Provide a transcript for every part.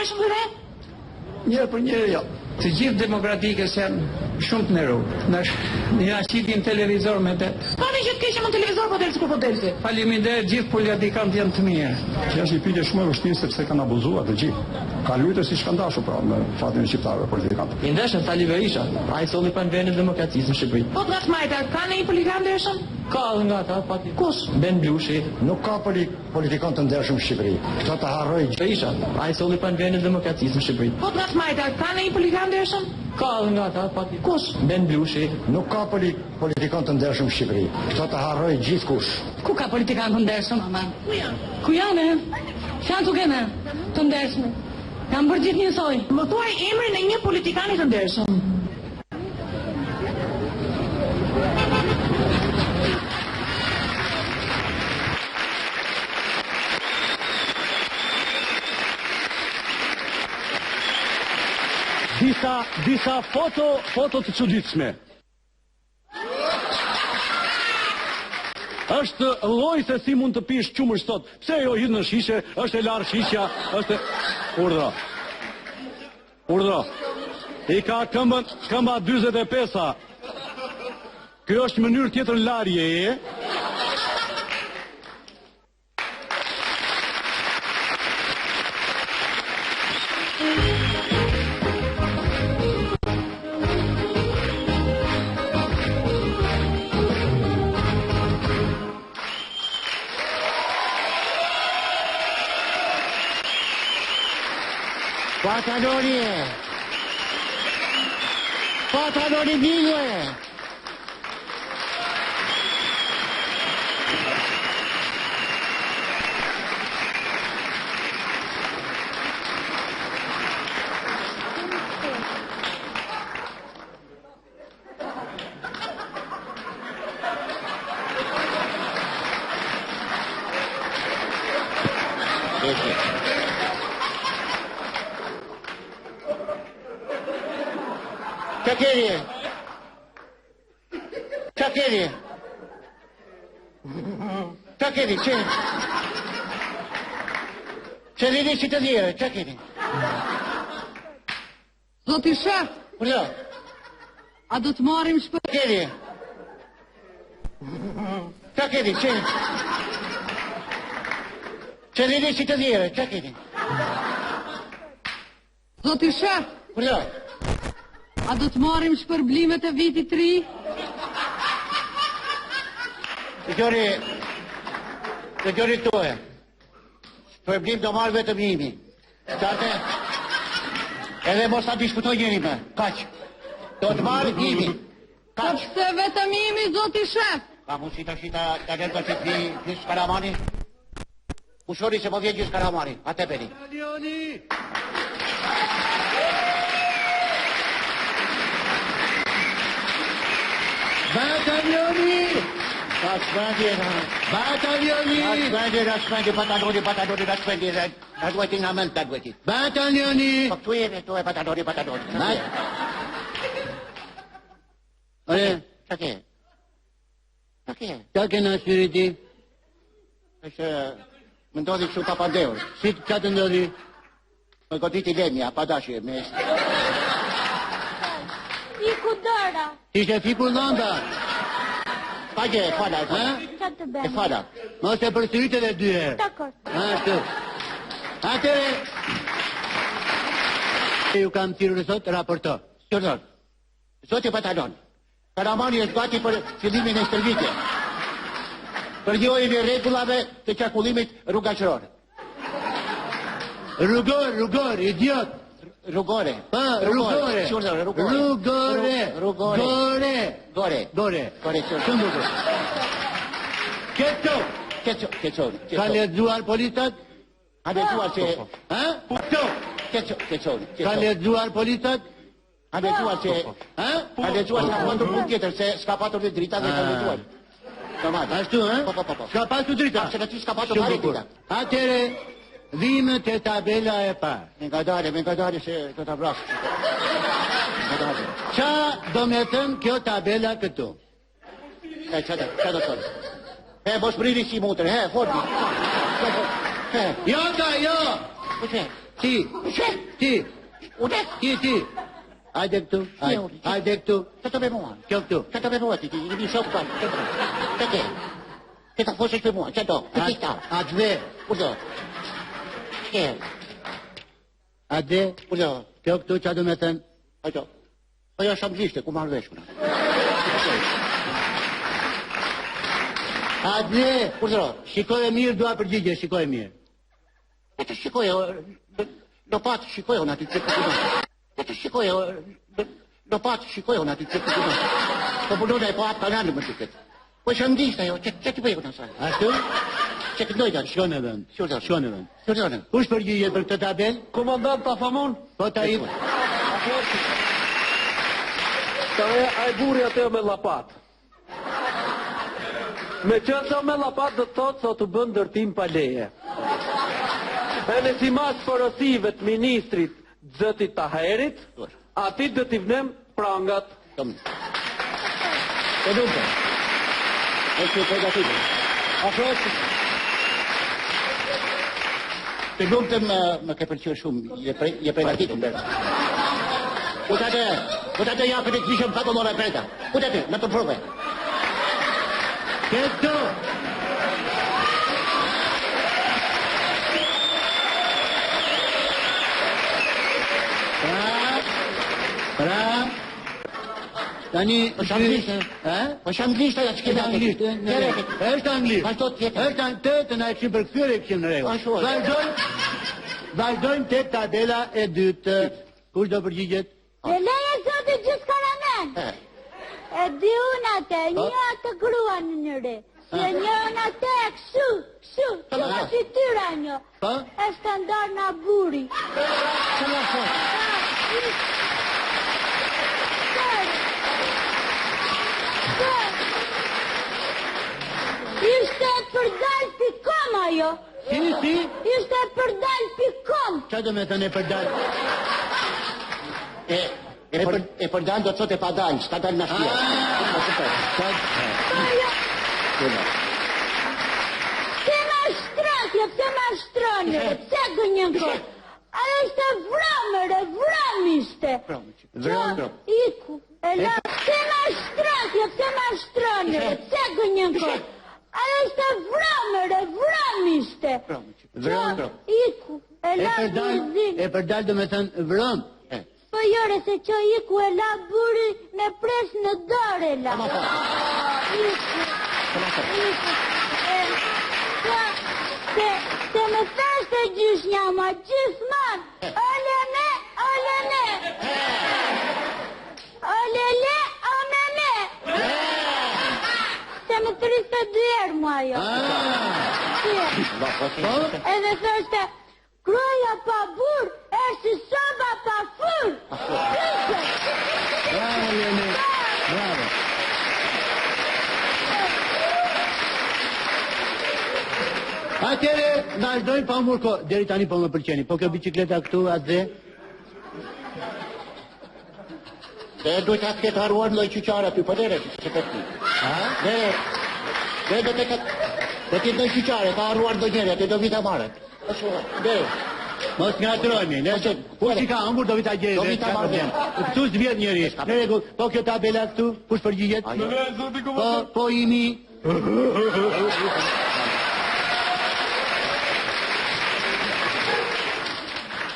Ndershëm hyre? Njërë për njërë jo. Të gjithë demokratikës janë shumë të nëru. Një qitin televizor me të. Ka në që të keqe më televizor po delsi kur po delsi? Faleminderit, gjithë politikanët janë të mirë. Kjo është një pyetje shumë e vështirë sepse kanë abuzuar të gjithë. Ka luajtur siç kanë dashur pra me fatin e shqiptarëve politikanët. I ndeshën Sali Berisha, ai solli pranë vendit demokracisë në Shqipëri. Po nga Smajta, ka në një politikan ndershëm? Ka edhe nga ata, pati. Kush? Ben Blushi. Nuk ka politikan të ndershëm në Shqipëri. Këto të harroj Berisha, ai solli pranë vendit demokracisë në Shqipëri. Po nga Smajta, ka në një politikan ndershëm? Ka edhe nga ata, pati. Kush? Ben Blushi. Nuk ka politikan të ndershëm në Shqipëri. Këto të harroj gjithkush. Ku ka politikan të ndershëm? Ku janë? Ku janë? Shanë të kene? Të ndershme. Kam bërë gjithë njësoj. Më thuaj emrin e një politikani të ndershëm. Disa foto të çuditshme. Është lloj se si mund të pish qumër sot. Pse jo hidh në shishe, është e larë shisha, është urdhro. I ka këmba 45-a. Kjo është mënyrë tjetër larje e. Pantaloni mio. Çakeri, Çe lini si të dhjerë, çakeri. Zoti shef, Përdo, a do të marrim shpër? Çakeri, Çe lini si të dhjerë, çakeri. Zoti shef, Përdo, a do të marrim shpërblimet e vitit 3? Të gjori këtoje. Shpërblim do marrë vetëm njimi. Qate, edhe mos ta diskutoj njëri me. Kaq. Do të marrë njimi. Kaq. Pse vetëm njimi, zoti shef? Ka mu si të gjerë që të Karamani? Ushori se po vjen gjysë Karamani. A te peri. Bataljoni! Bataljoni, raspandi, nga mend të dueti. Bataljoni! Po këtu jene, tu e pataloni. Çake? Qa kena shyriti? Është, më ndodhi kështu pa pandeur. Si qa të ndodhi? Më goditi lemja, pa dashje, me... Fiku dëra. Ishe fiku lënda? Pagje, e fala. Qatë të bëmë. E fala. Mos e përsërit edhe 2 herë. Dakor. Ashtu. Atere. Ju kam thirrur sot raportor. Qërdor, zoti Patalon, Karamani është gati për fillimin e stërvitje. Për njojën e rregullave të qarkullimit rrugaqëror. Rrugor, idiot. Rrugore. Rrugore. Gore. Shumë bukur. Keco. Ka lexuar policat? Ka lexuar që... Ha? Keco. Ka lexuar policat? Ka lexuar që... Ka lexuar që ka mandur punë tjetër, se s'ka patur dhe drita dhe ka lexuar. Ashtu, ha? Po. S'ka patur drita? Absolutisht s'ka patur fare drita. Atere, dhimet e tabela e parë. Me nga dale se do ta vrash. Qa do me thënë kjo tabela këtu? Qa do thënë? Mos briri si mutër, forti. Jo. Ti. Ti. Hajde këtu. Hajde këtu. Që të me mua? Kjo këtu. Që të me mua ti? Jemi shok pa. Që ke? Që të foshesh për mua? Që do? Që ti ta? Adve. Urdo. Që? Adve. Urdo. Kjo këtu që do me thënë? Hajdo. Po jo shamblishte, ku marrë veshkuna. Adve. Urdo. Shikoj e mirë, dua përgjigje, shikoj e mirë. E të shikoj, në patë shikoj unë ati që përgjigje. E të shikoj, në patë shikoj unë ati që përgjigje. Po punone e po atë kananë më të këtë. Po shamblishte jo, që të bëjë unë asaj. Ashtu? Që të dojtë atë. Shkone vend. Shkone vend. Shkone. Kush përgjigje për këtë tabel? Komandant ta famon? Po ta i... Ka e ai burri atë me llapat. Me qënë me llapat dhe të thotë sa të bën ndërtim pa leje. E në si mas porosive të ministrit Xhëtit Taherit, ati dhe t'i vnem prangat. E duke. E që të gatitë. Të duke më ke përqyrë shumë, je pregatitë më bërë. Utate ja për të kishëm fato mora e preta. Utate, në të prove. Këtu! Pra, tani... Po shanglisht, Po shanglisht aja që kemi anglisht, është anglisht. Vazhdo tjetër. Është të na e këshim për këtyre e këshim në regu. Vazhdojmë të tabela e dytë. Kush do përgjigjet? Dhe leje zotë gjithë karamen. E di unë atë, një atë grua në njëre. Se një unë atë e këshu, që si tyra një. E standar në buri. Që në fot? Ishte përdal pikom ajo. Si? Ishte përdal pikom. Qa do me thënë e përdal? E përdal do të thot e padal, s'ka dal në shpia. Pse ma shtratje, pse ma shtrone, pse gënjën kohë? Ajo ishte vramëre, vram ishte. Iku, e la, pse ma shtratje, pse ma shtrone, pse gënjën kohë? Ajo ishte vramëre, vram ishte. Iku, e la buzi. E përdal do me thënë vram. Po jore se që iku e la buri me pres në dore la. Se me thashtë e gjysh njama, gjithman, olene, olene. Olele, omene. Se me 32 erë mua jo. Edhe thashtë, kroja pa bur, e si soba pa fur. Bravo, Lene, bravo. Atere, vazhdojmë pa murko, deri tani po më përqeni, po kjo bicikleta këtu, atë dhe? Dhe duhet atë këtë haruar në lojë qyqare aty, po dhere, që të ti. Dhe do të këtë, do t'jetë në qyqare, ka haruar do njerë, atë do vita marët. Dhe, mos nga trojmi, ku që ka ambur do vita gjejë. Do vita marrë. Këtu s'dvjet njeri, në regu, po kjo tabela këtu, kush përgjigjet? Po imi.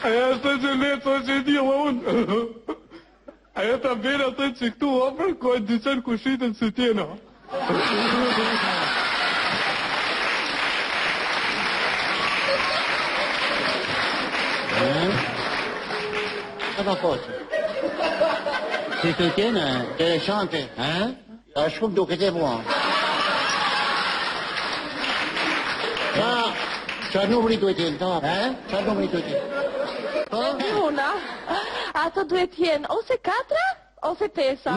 Aja është që ne të që dila unë. Aja ta bera të që këtu ofër, ko e dyqen kushitën së tjena. Që në fotë? Si të tjena? Interesante. A shumë duke të mua. Qa numëri duhet jenë, ta? Qa numëri duhet jenë? Una, ato duhet jenë ose 4 ose 5.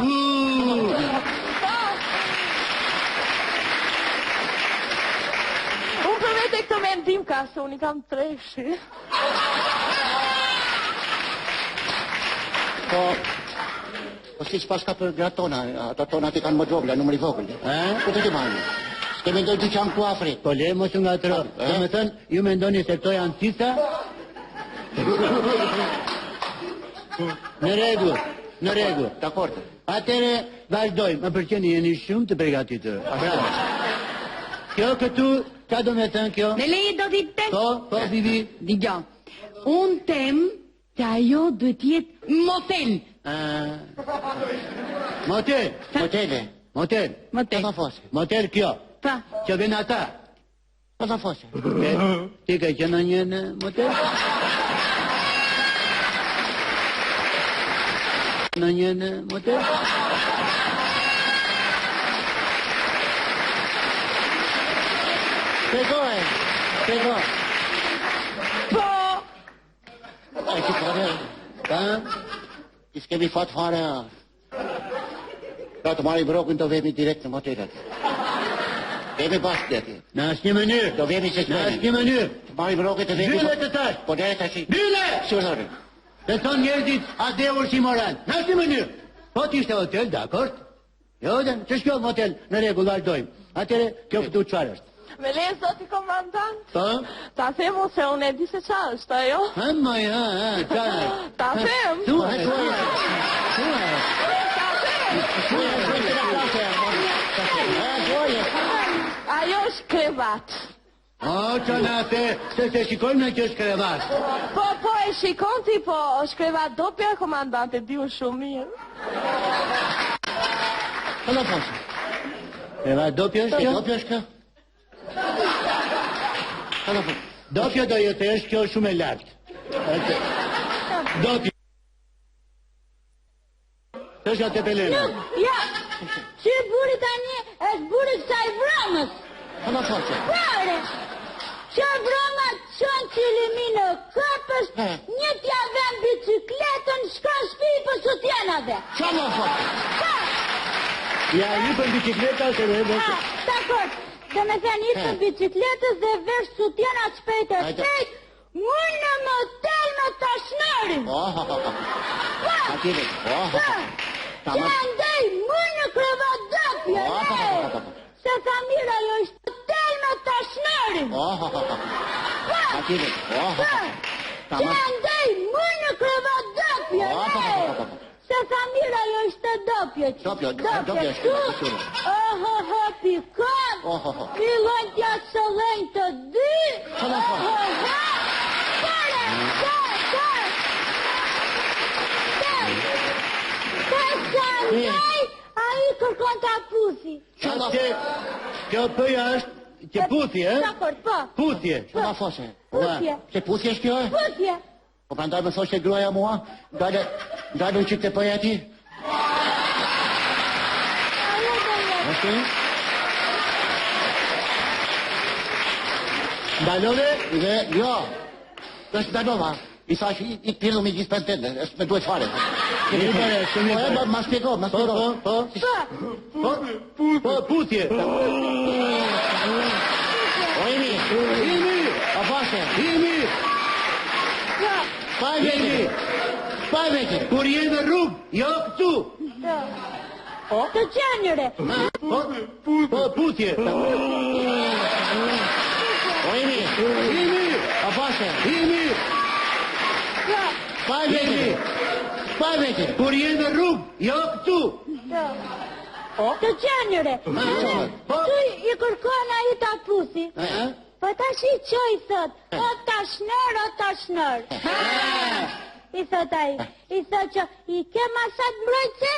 Unë për vete këtë mendim ka se unë i kam 3. Po si s'pas ka për gratë tona, ato tona ti kanë më gjogla, numëri vogël. Ku të ti marrë? S'ke mendoj dy qanë ku afri. Po le, mos nga tërë. Do me thënë, ju mendoni se këto janë cifra? Në rregull. Dakord. Atëre vazhdojmë. Më pëlqen jeni shumë të përgatitur. Bravo. Kjo këtu, ka do me thënë kjo? Me leje do t'i tek? Po, Bibi. Digja. Unë tem që ajo duhet jetë motel. Motel. Motel. Pa fose. Motel kjo. Pa. Që vjen ata. Pa fose. Ti ka qenë në një motel? Në një motel? Pregoj. Po. Ai që pare. I s'kemi fat fare. Da të marri brokën do vemi direkt në motelet. Vemi bashkë deti. Në asnjë mënyrë. Do vemi që Në asnjë mënyrë. Të marri brokën të vemi. Dyle të tash. Po dere të shi. Dyle! Sërëri. Të thonë njerëzit adevur si moral. Në asnjë mënyrë. Po t'ishte hotel, dakord? Jo, ç'është kjo motel? Në rregull, vazhdojmë. Atëre, kjo këtu çfarë është? Me leje zoti komandant, Po? ta themu se unë e di se qa është ajo. Moj, çfarë? Ta them. Thuaj. Ajo është krevat. O, çanate, se shikojmë në që është krevat. Po e shikon ti, po është krevat dopja komandant, e di unë shumë mirë. Hala fose. Krevat dopjo është kjo? Dopjo është kjo? Hala fose. Dopjo do jetë është kjo shumë e lartë. Dopjo. Të është atë pelena. Ja. Që buri tani është buri kësaj vramës. Hala fose. Pare. Që vramat qënë qilimi në këpës, një t'ja vem bicikletën, shkon shpi për sutjenave. Hala fose. Pa. Ja, një për bicikleta se dhe Dakord. Dhe me thënë një për bicikletës dhe vesh sutjena shpejt e shpejt, unë në motel me tashnërin. Atire. Që ndej unë në krevadopje, se familja jo ishte motel me tashnërin. Atire. Që ndej unë në krevadopje, se familja jo ishte dopje. Dopje tu. Pikon. Fillon t'ja sëllën të dy. A i kërkon t'a pusi. Kjo pëja është që puthje, Dakord, po. Puthje. Hala fose. Puthje. Se puthje është kjo? Puthje. Po prandaj më thoshte gruaja mua, dalë që të pëja ti. Ajo do jetë. Dalove? Dhe, jo. Është dalova. I thash, i pillu me gjithë pëntende, është me duhet fare. Ma shpjego. Po, puthje. O, imi. A pashe. Pa veke. Kur je në rrugë, jo këtu. Të qenjëre. Po, puthje. O, imi. A pashe. Pa veke. Kur je në rrugë, jo këtu. Të qenjëre. Tu i kërkon a i t'a pusi. Po ta shi qoj thot, o tashnër. I thot a i thot që i ke masat mbrojtëse?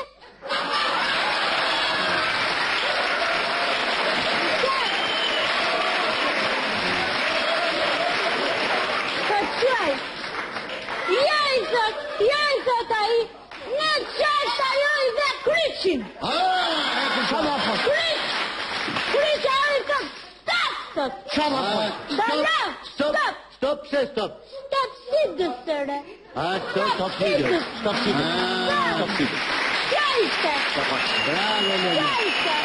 Po qoj, ja i thot a i, në qasht ajo i dhe kryqin. Kryq a i ka sot. Stop, pse stop? Stop si dësëre. Stop si dësëre. Ja ishte. Bravo, Ja ishte.